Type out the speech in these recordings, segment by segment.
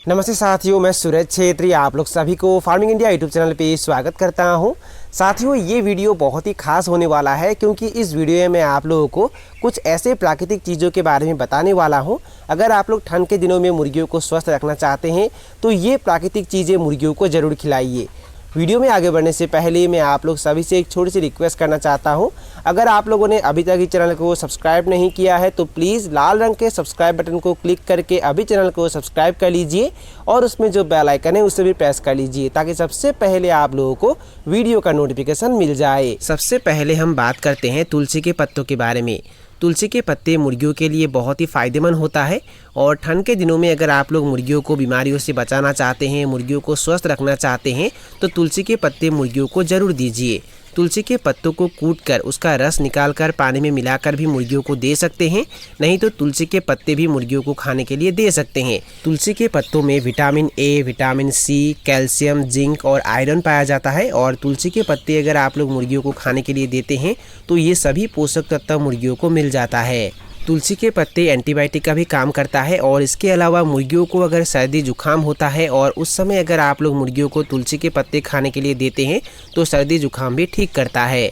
नमस्ते साथियों, मैं सूरज छेत्री आप लोग सभी को फार्मिंग इंडिया यूट्यूब चैनल पे स्वागत करता हूं। साथियों, ये वीडियो बहुत ही खास होने वाला है क्योंकि इस वीडियो में मैं आप लोगों को कुछ ऐसे प्राकृतिक चीज़ों के बारे में बताने वाला हूं। अगर आप लोग ठंड के दिनों में मुर्गियों को स्वस्थ रखना चाहते हैं तो ये प्राकृतिक चीज़ें मुर्गियों को ज़रूर खिलाइए। वीडियो में आगे बढ़ने से पहले मैं आप लोग सभी से एक छोटी सी रिक्वेस्ट करना चाहता हूं। अगर आप लोगों ने अभी तक इस चैनल को सब्सक्राइब नहीं किया है तो प्लीज़ लाल रंग के सब्सक्राइब बटन को क्लिक करके अभी चैनल को सब्सक्राइब कर लीजिए और उसमें जो बेल आइकन है उसे भी प्रेस कर लीजिए ताकि सबसे पहले आप लोगों को वीडियो का नोटिफिकेशन मिल जाए। सबसे पहले हम बात करते हैं तुलसी के पत्तों के बारे में। तुलसी के पत्ते मुर्गियों के लिए बहुत ही फ़ायदेमंद होता है और ठंड के दिनों में अगर आप लोग मुर्गियों को बीमारियों से बचाना चाहते हैं, मुर्गियों को स्वस्थ रखना चाहते हैं तो तुलसी के पत्ते मुर्गियों को ज़रूर दीजिए। तुलसी के पत्तों को कूटकर उसका रस निकालकर पानी में मिलाकर भी मुर्गियों को दे सकते हैं, नहीं तो तुलसी के पत्ते भी मुर्गियों को खाने के लिए दे सकते हैं। तुलसी के पत्तों में vitamin A, vitamin C, calcium, zinc और आयरन पाया जाता है और तुलसी के पत्ते अगर आप लोग मुर्गियों को खाने के लिए देते हैं तो ये सभी पोषक तत्व मुर्गियों को मिल जाता है। तुलसी के पत्ते एंटीबायोटिक का भी काम करता है और इसके अलावा मुर्गियों को अगर सर्दी जुकाम होता है और उस समय अगर आप लोग मुर्गियों को तुलसी के पत्ते खाने के लिए देते हैं तो सर्दी जुकाम भी ठीक करता है।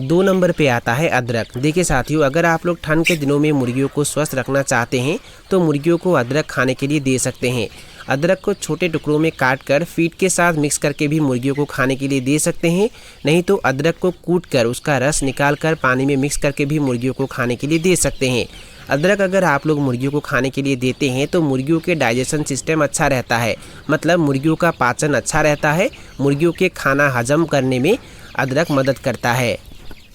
2 नंबर पे आता है अदरक। देखिए साथियों, अगर आप लोग ठंड के दिनों में मुर्गियों को स्वस्थ रखना चाहते हैं तो मुर्गियों को अदरक खाने के लिए दे सकते हैं। अदरक को छोटे टुकड़ों में काटकर फीड के साथ मिक्स करके भी मुर्गियों को खाने के लिए दे सकते हैं, नहीं तो अदरक को कूटकर उसका रस निकालकर पानी में मिक्स करके भी मुर्गियों को खाने के लिए दे सकते हैं। अदरक अगर आप लोग मुर्गियों को खाने के लिए देते हैं तो मुर्गियों के डाइजेशन सिस्टम अच्छा रहता है, मतलब मुर्गियों का पाचन अच्छा रहता है। मुर्गियों के खाना हजम करने में अदरक मदद करता है।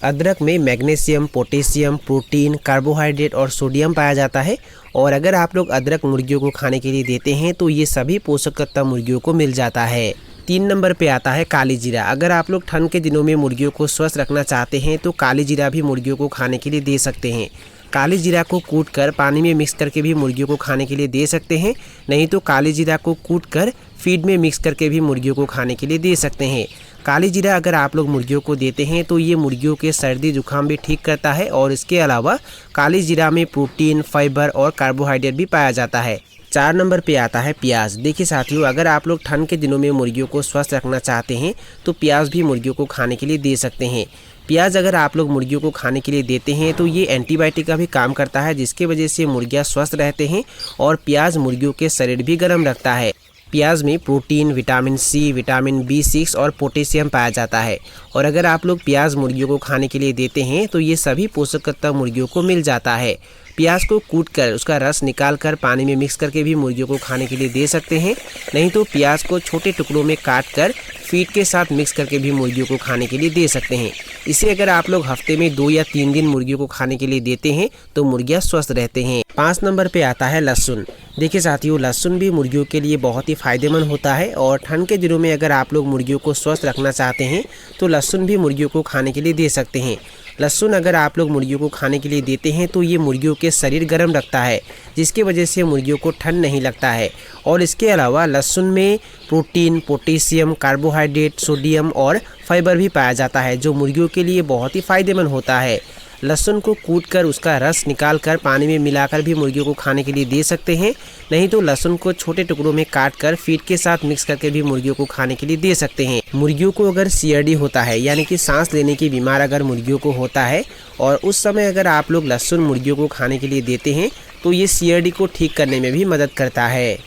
अदरक में मैग्नीशियम, पोटेशियम, प्रोटीन, कार्बोहाइड्रेट और सोडियम पाया जाता है और अगर आप लोग अदरक मुर्गियों को खाने के लिए देते हैं तो ये सभी पोषक तत्व मुर्गियों को मिल जाता है। 3 नंबर पे आता है काली जीरा। अगर आप लोग ठंड के दिनों में मुर्गियों को स्वस्थ रखना चाहते हैं तो काली जीरा भी मुर्गियों को खाने के लिए दे सकते हैं। काली जीरा को कूटकर पानी में मिक्स करके भी मुर्गियों को खाने के लिए दे सकते हैं, नहीं तो काली जीरा को कूटकर फीड में मिक्स करके भी मुर्गियों को खाने के लिए दे सकते हैं। काली जीरा अगर आप लोग मुर्गियों को देते हैं तो ये मुर्गियों के सर्दी जुकाम भी ठीक करता है और इसके अलावा काली जीरा में प्रोटीन, फाइबर और कार्बोहाइड्रेट भी पाया जाता है। 4 नंबर पे आता है प्याज। देखिए साथियों, अगर आप लोग ठंड के दिनों में मुर्गियों को स्वस्थ रखना चाहते हैं तो प्याज भी मुर्गियों को खाने के लिए दे सकते हैं। प्याज अगर आप लोग मुर्गियों को खाने के लिए देते हैं तो ये एंटीबायोटिक का भी काम करता है, जिसकी वजह से मुर्गियाँ स्वस्थ रहते हैं और प्याज मुर्गियों के शरीर भी गर्म रखता है। प्याज में protein, vitamin C, vitamin B6 और पोटेशियम पाया जाता है और अगर आप लोग प्याज मुर्गियों को खाने के लिए देते हैं तो ये सभी पोषक तत्व मुर्गियों को मिल जाता है। प्याज को कूटकर उसका रस निकालकर पानी में मिक्स करके भी मुर्गियों को खाने के लिए दे सकते हैं, नहीं तो प्याज को छोटे टुकड़ों में काटकर फीड के साथ मिक्स करके भी मुर्गियों को खाने के लिए दे सकते हैं। इसे अगर आप लोग हफ्ते में 2 या 3 दिन मुर्गियों को खाने के लिए देते हैं तो मुर्गियाँ स्वस्थ रहते हैं। 5 नंबर पे आता है लहसुन। देखिए साथियों, लहसुन भी मुर्गियों के लिए बहुत ही फायदेमंद होता है और ठंड के दिनों में अगर आप लोग मुर्गियों को स्वस्थ रखना चाहते हैं तो लहसुन भी मुर्गियों को खाने के लिए दे सकते हैं। लहसुन अगर आप लोग मुर्गियों को खाने के लिए देते हैं तो ये मुर्गियों के शरीर गर्म रखता है, जिसकी वजह से मुर्गियों को ठंड नहीं लगता है और इसके अलावा लहसुन में प्रोटीन, पोटेशियम, कार्बोहाइड्रेट, सोडियम और फाइबर भी पाया जाता है जो मुर्गियों के लिए बहुत ही फायदेमंद होता है। लहसुन को कूटकर उसका रस निकालकर पानी में मिलाकर भी मुर्गियों को खाने के लिए दे सकते हैं, नहीं तो लहसुन को छोटे टुकड़ों में काटकर फीड के साथ मिक्स करके भी मुर्गियों को खाने के लिए दे सकते हैं। मुर्गियों को अगर CRD होता है यानी कि सांस लेने की बीमार अगर मुर्गियों को होता है और उस समय अगर आप लोग लहसुन मुर्गियों को खाने के लिए देते हैं तो ये CRD को ठीक करने में भी मदद करता है।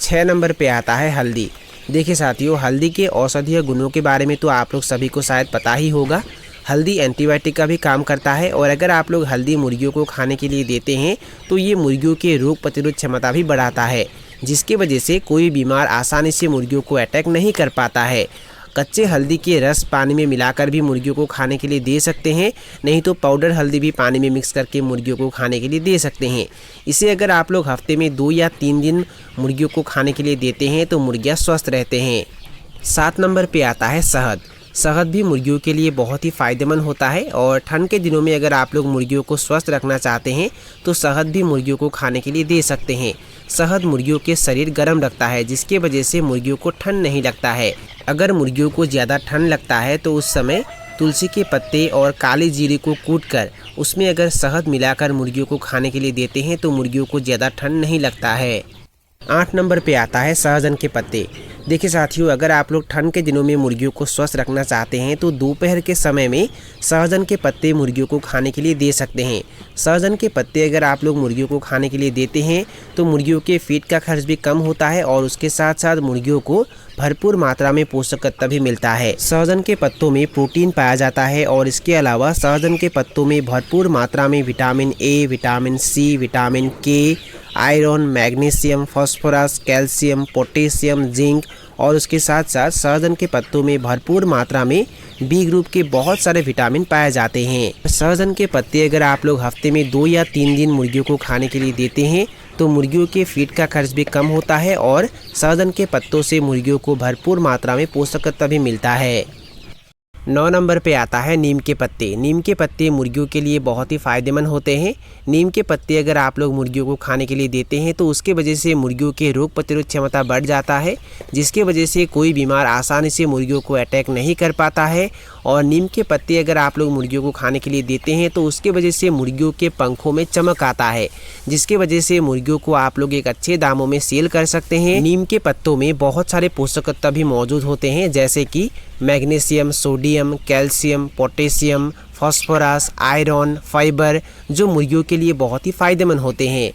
6 नंबर पे आता है हल्दी। देखिए साथियों, हल्दी के औषधीय गुणों के बारे में तो आप लोग सभी को शायद पता ही होगा। हल्दी एंटीबायोटिक का भी काम करता है और अगर आप लोग हल्दी मुर्गियों को खाने के लिए देते हैं तो ये मुर्गियों के रोग प्रतिरोध क्षमता भी बढ़ाता है, जिसकी वजह से कोई बीमार आसानी से मुर्गियों को अटैक नहीं कर पाता है। कच्चे हल्दी के रस पानी में मिलाकर भी मुर्गियों को खाने के लिए दे सकते हैं, नहीं तो पाउडर हल्दी भी पानी में मिक्स करके मुर्गियों को खाने के लिए दे सकते हैं। इसे अगर आप लोग हफ्ते में 2 या 3 दिन मुर्गियों को खाने के लिए देते हैं तो मुर्गियाँ स्वस्थ रहते हैं। 7 नंबर पे आता है शहद। शहद भी मुर्गियों के लिए बहुत ही फ़ायदेमंद होता है और ठंड के दिनों में अगर आप लोग मुर्गियों को स्वस्थ रखना चाहते हैं तो शहद भी मुर्गियों को खाने के लिए दे सकते हैं। शहद मुर्गियों के शरीर गर्म रखता है, जिसकी वजह से मुर्गियों को ठंड नहीं लगता है। अगर मुर्गियों को ज़्यादा ठंड लगता है तो उस समय तुलसी के पत्ते और काली जीरे को कूटकर उसमें अगर शहद मिलाकर मुर्गियों को खाने के लिए देते हैं तो मुर्गियों को ज़्यादा ठंड नहीं लगता है। 8 नंबर पे आता है सहजन के पत्ते। देखिए साथियों, अगर आप लोग ठंड के दिनों में मुर्गियों को स्वस्थ रखना चाहते हैं तो दोपहर के समय में सहजन के पत्ते मुर्गियों को खाने के लिए दे सकते हैं। सहजन के पत्ते अगर आप लोग मुर्गियों को खाने के लिए देते हैं तो मुर्गियों के फीड का खर्च भी कम होता है और उसके साथ साथ मुर्गियों को भरपूर मात्रा में पोषक तत्व भी मिलता है। सहजन के पत्तों में प्रोटीन पाया जाता है और इसके अलावा सहजन के पत्तों में भरपूर मात्रा में vitamin A, vitamin C, vitamin K, iron, magnesium, phosphorus, calcium, potassium, zinc और उसके साथ साथ सहजन के पत्तों में भरपूर मात्रा में बी ग्रुप के बहुत सारे विटामिन पाए जाते हैं। सहजन के पत्ते अगर आप लोग हफ्ते में 2 या 3 दिन मुर्गियों को खाने के लिए देते हैं तो मुर्गियों के फीड का खर्च भी कम होता है और सहजन के पत्तों से मुर्गियों को भरपूर मात्रा में पोषक तत्व भी मिलता है। 9 नंबर पे आता है नीम के पत्ते। नीम के पत्ते मुर्गियों के लिए बहुत ही फ़ायदेमंद होते हैं। नीम के पत्ते अगर आप लोग मुर्गियों को खाने के लिए देते हैं तो उसके वजह से मुर्गियों के रोग प्रतिरोध क्षमता बढ़ जाता है, जिसके वजह से कोई बीमार आसानी से मुर्गियों को अटैक नहीं कर पाता है। और नीम के पत्ते अगर आप लोग मुर्गियों को खाने के लिए देते हैं तो उसके वजह से मुर्गियों के पंखों में चमक आता है, जिसके वजह से मुर्गियों को आप लोग एक अच्छे दामों में सेल कर सकते हैं। नीम के पत्तों में बहुत सारे पोषक तत्व भी मौजूद होते हैं, जैसे कि magnesium, sodium, calcium, potassium, phosphorus, iron, fibre, जो मुर्गियों के लिए बहुत ही फ़ायदेमंद होते हैं।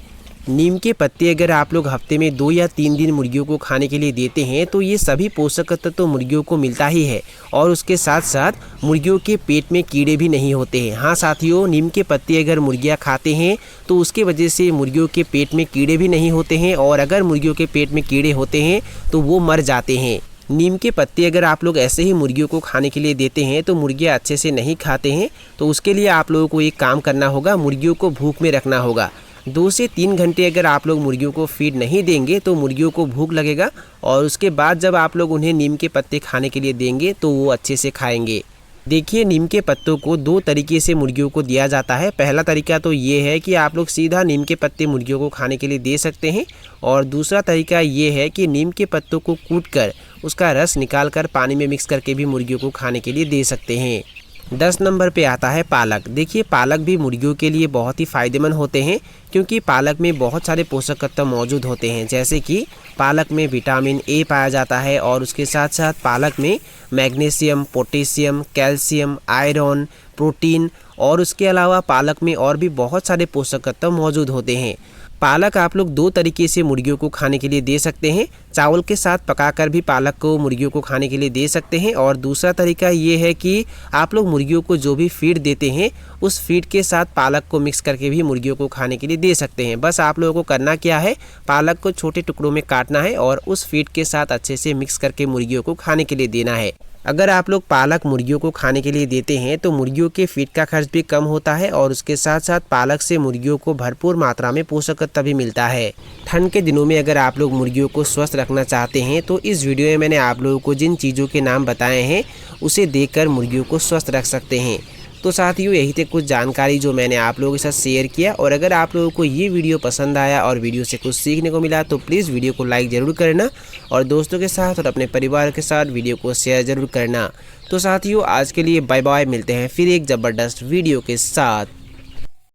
नीम के पत्ते अगर आप लोग हफ्ते में 2 या 3 दिन मुर्गियों को खाने के लिए देते हैं तो ये सभी पोषक तत्व तो मुर्गियों को मिलता ही है और उसके साथ साथ मुर्गियों के पेट में कीड़े भी नहीं होते हैं। हाँ साथियों, नीम के पत्ते अगर मुर्गियाँ खाते हैं तो उसके वजह से मुर्गियों के पेट में कीड़े भी नहीं होते हैं और अगर मुर्गियों के पेट में कीड़े होते हैं तो वो मर जाते हैं। नीम के पत्ते अगर आप लोग ऐसे ही मुर्गियों को खाने के लिए देते हैं तो मुर्गियाँ अच्छे से नहीं खाते हैं, तो उसके लिए आप लोगों को एक काम करना होगा, मुर्गियों को भूख में रखना होगा। 2 से 3 घंटे अगर आप लोग मुर्गियों को फीड नहीं देंगे तो मुर्गियों को भूख लगेगा और उसके बाद जब आप लोग उन्हें नीम के पत्ते खाने के लिए देंगे तो वो अच्छे से खाएंगे। देखिए, नीम के पत्तों को 2 तरीके से मुर्गियों को दिया जाता है। पहला तरीका तो ये है कि आप लोग सीधा नीम के पत्ते मुर्गियों को खाने के लिए दे सकते हैं और दूसरा तरीका ये है कि नीम के पत्तों को कूटकर उसका रस निकालकर पानी में मिक्स करके भी मुर्गियों को खाने के लिए दे सकते हैं। 10 नंबर पे आता है पालक। देखिए, पालक भी मुर्गियों के लिए बहुत ही फ़ायदेमंद होते हैं क्योंकि पालक में बहुत सारे पोषक तत्व मौजूद होते हैं, जैसे कि पालक में विटामिन ए पाया जाता है और उसके साथ साथ पालक में magnesium, potassium, calcium, iron, protein और उसके अलावा पालक में और भी बहुत सारे पोषक तत्व मौजूद होते हैं। पालक आप लोग 2 तरीके से मुर्गियों को खाने के लिए दे सकते हैं। चावल के साथ पकाकर भी पालक को मुर्गियों को खाने के लिए दे सकते हैं और दूसरा तरीका ये है कि आप लोग मुर्गियों को जो भी फीड देते हैं उस फीड के साथ पालक को मिक्स करके भी मुर्गियों को खाने के लिए दे सकते हैं। बस आप लोगों को करना क्या है, पालक को छोटे टुकड़ों में काटना है और उस फीड के साथ अच्छे से मिक्स करके मुर्गियों को खाने के लिए देना है। अगर आप लोग पालक मुर्गियों को खाने के लिए देते हैं तो मुर्गियों के फीड का खर्च भी कम होता है और उसके साथ साथ पालक से मुर्गियों को भरपूर मात्रा में पोषक तत्व भी मिलता है। ठंड के दिनों में अगर आप लोग मुर्गियों को स्वस्थ रखना चाहते हैं तो इस वीडियो में मैंने आप लोगों को जिन चीज़ों के नाम बताए हैं उसे देखकर मुर्गियों को स्वस्थ रख सकते हैं। तो साथियों, यही थे कुछ जानकारी जो मैंने आप लोगों के साथ शेयर किया और अगर आप लोगों को ये वीडियो पसंद आया और वीडियो से कुछ सीखने को मिला तो प्लीज़ वीडियो को लाइक ज़रूर करना और दोस्तों के साथ और अपने परिवार के साथ वीडियो को शेयर ज़रूर करना। तो साथियों, आज के लिए बाय बाय, मिलते हैं फिर एक ज़बरदस्त वीडियो के साथ।